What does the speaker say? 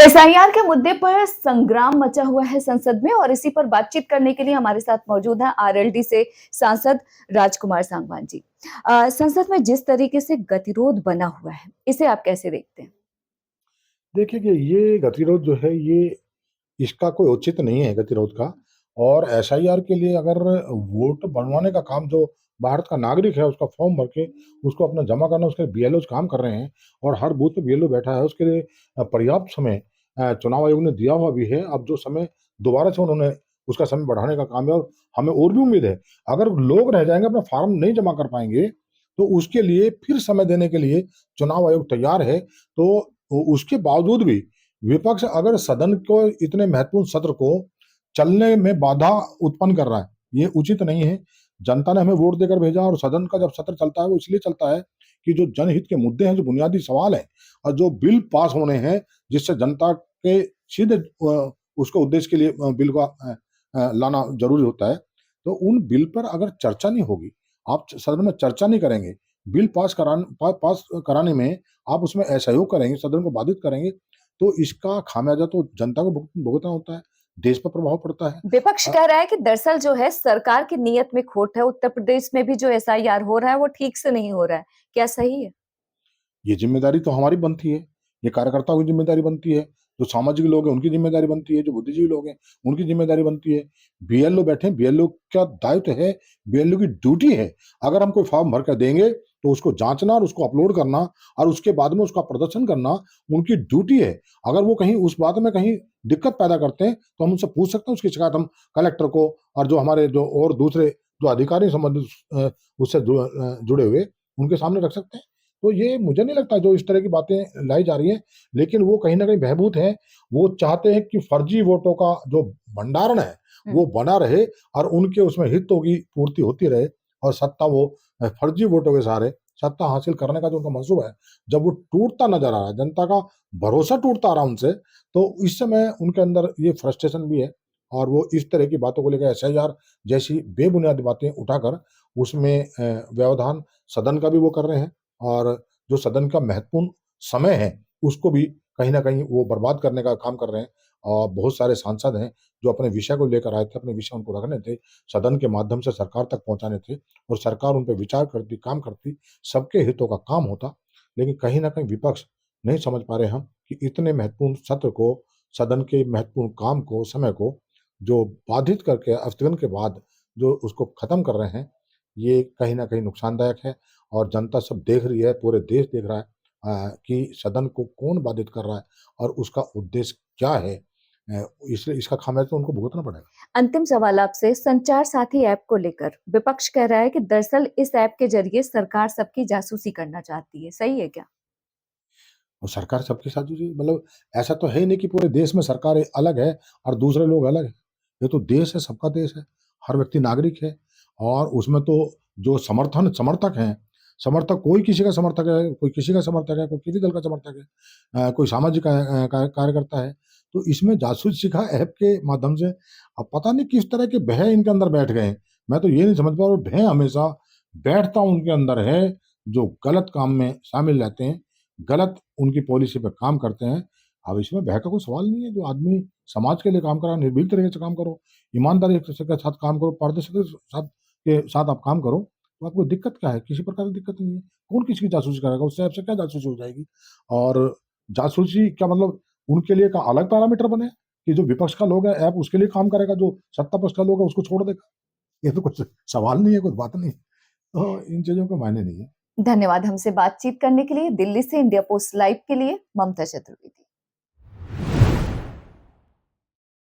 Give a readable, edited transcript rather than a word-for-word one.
SIR के मुद्दे पर संग्राम मचा हुआ है संसद में और इसी पर बातचीत करने के लिए हमारे साथ मौजूद हैं आरएलडी से सांसद राजकुमार सांगवान जी। संसद में जिस तरीके से गतिरोध बना हुआ है, इसे आप कैसे देखते हैं? देखिए कि ये गतिरोध जो है ये इसका कोई औचित्य नहीं है गतिरोध का। और एसआईआर के लिए अगर वोट बनवाने का काम जो भारत का नागरिक है उसका फॉर्म भर के उसको अपना जमा करना, उसके बीएलओ काम कर रहे हैं और हर बूथ पे बीएलओ बैठा है। उसके लिए पर्याप्त समय चुनाव आयोग ने दिया हुआ भी है। अब जो समय दोबारा से उन्होंने उसका समय बढ़ाने का काम है और हमें और भी उम्मीद है। अगर लोग रह जाएंगे, अपना फार्म नहीं जमा कर पाएंगे, तो उसके लिए फिर समय देने के लिए चुनाव आयोग तैयार है। तो उसके बावजूद भी विपक्ष अगर सदन को इतने महत्वपूर्ण सत्र को चलने में बाधा उत्पन्न कर रहा है, ये उचित नहीं है। जनता ने हमें वोट देकर भेजा और सदन का जब सत्र चलता है वो इसलिए चलता है कि जो जनहित के मुद्दे हैं, जो बुनियादी सवाल हैं और जो बिल पास होने हैं, जिससे जनता के सीधे उसको उद्देश्य के लिए बिल का लाना जरूरी होता है, तो उन बिल पर अगर चर्चा नहीं होगी, आप सदन में चर्चा नहीं करेंगे, बिल पास कराने में आप उसमें असहयोग करेंगे, सदन को बाधित करेंगे, तो इसका खामियाजा तो जनता को भुगतना होता है, देश पर प्रभाव पड़ता है। विपक्ष कह रहा है कि दरअसल जो है सरकार की नीयत में खोट है। उत्तर प्रदेश में भी जो एसआईआर हो रहा है वो ठीक से नहीं हो रहा है। क्या सही है? ये ज़िम्मेदारी तो हमारी बनती है, ये कार्यकर्ताओं की ज़िम्मेदारी बनती है, जो सामाजिक लोग हैं उनकी ज़िम्मेदारी बनती है, जो बुद्धिजीवी लोग हैं उनकी ज़िम्मेदारी बनती है। बीएलओ बैठे हैं, बीएलओ का दायित्व है, बीएलओ की ड्यूटी है, अगर हम कोई फॉर्म भर कर देंगे तो उसको जाँचना और उसको अपलोड करना और उसके बाद में उसका प्रदर्शन करना उनकी ड्यूटी है। अगर वो कहीं उस बात में कहीं दिक्कत पैदा करते हैं, तो हम उनसे पूछ सकते हैं, उसकी शिकायत हम कलेक्टर को और जो हमारे जो और दूसरे जो अधिकारी संबंधित उससे जुड़े हुए उनके सामने रख सकते हैं। तो ये मुझे नहीं लगता जो इस तरह की बातें लाई जा रही हैं, लेकिन वो कहीं न कहीं बहबूत हैं। वो चाहते हैं कि फर्जी वोटों का जो भंडारण है, वो बना रहे और उनके उसमें हितों की पूर्ति होती रहे और सत्ता वो फर्जी वोटों के सहारे सत्ता हासिल करने का जो उनका मंसूबा है, जब वो टूटता नज़र आ रहा है, जनता का भरोसा टूटता आ रहा है उनसे, तो इस समय उनके अंदर ये फ्रस्ट्रेशन भी है और वो इस तरह की बातों को लेकर एसआईआर जैसी बेबुनियादी बातें उठाकर उसमें व्यवधान सदन का भी वो कर रहे हैं और जो सदन का महत्वपूर्ण समय है, उसको भी कहीं न कहीं वो बर्बाद करने का काम कर रहे हैं। और बहुत सारे सांसद हैं, जो अपने विषय को लेकर आए थे, अपने विषय उनको रखने थे, सदन के माध्यम से सरकार तक पहुँचाने थे और सरकार उन पे विचार करती, काम करती, सबके हितों का काम होता। लेकिन कहीं न कहीं विपक्ष नहीं समझ पा रहे हम कि इतने महत्वपूर्ण सत्र को, सदन के महत्वपूर्ण काम को, समय को, जो बाधित करके स्थगन के बाद जो उसको खत्म कर रहे हैं, ये कहीं न कहीं नुकसानदायक है। और जनता सब देख रही है, पूरे देश देख रहा है कि सदन को कौन बाधित कर रहा है और उसका उद्देश्य क्या है। इसलिए इसका खामियाजा तो उनको भुगतना पड़ेगा। अंतिम सवाल आपसे, संचार साथी ऐप को लेकर विपक्ष कह रहा है कि दरअसल इस ऐप के जरिए सरकार सबकी जासूसी करना चाहती है। सही है क्या? और सरकार सबके साथ जुड़ी मतलब ऐसा तो है ही नहीं कि पूरे देश में सरकार अलग है और दूसरे लोग अलग हैं। ये तो देश है, सबका देश है, हर व्यक्ति नागरिक है और उसमें तो जो समर्थक हैं, समर्थक कोई किसी का समर्थक है, कोई किसी का समर्थक है, कोई किसी दल का समर्थक है, कोई सामाजिक कार्यकर्ता है। तो इसमें जासूसी का ऐप के माध्यम से अब पता नहीं किस तरह के भय इनके अंदर बैठ गए हैं। मैं तो ये नहीं समझ पा रहा हूँ, भय हमेशा बैठता उनके अंदर है, जो गलत काम में शामिल रहते हैं, गलत उनकी पॉलिसी पे काम करते हैं। अब इसमें भय का कोई सवाल नहीं है, जो आदमी समाज के लिए काम कर रहा है, निर्भीक तरीके से काम करो, ईमानदारी के साथ काम करो, पारदर्शिता के साथ आप काम करो, तो आपको दिक्कत क्या है? किसी प्रकार की दिक्कत नहीं है। कौन किसी की जासूसी करेगा? उससे आपसे क्या जासूसी हो जाएगी? और जासूसी क्या मतलब उनके लिए का अलग पैरामीटर बने कि जो विपक्ष का लोग है ऐप उसके लिए काम करेगा, जो सत्ता पक्ष का लोग है उसको छोड़ देगा? ये तो कुछ सवाल नहीं है, कुछ बात नहीं है। तो इन चीज़ों का मायने नहीं है। धन्यवाद हमसे बातचीत करने के लिए। दिल्ली से इंडिया पोस्ट लाइव के लिए ममता चतुर्वेदी।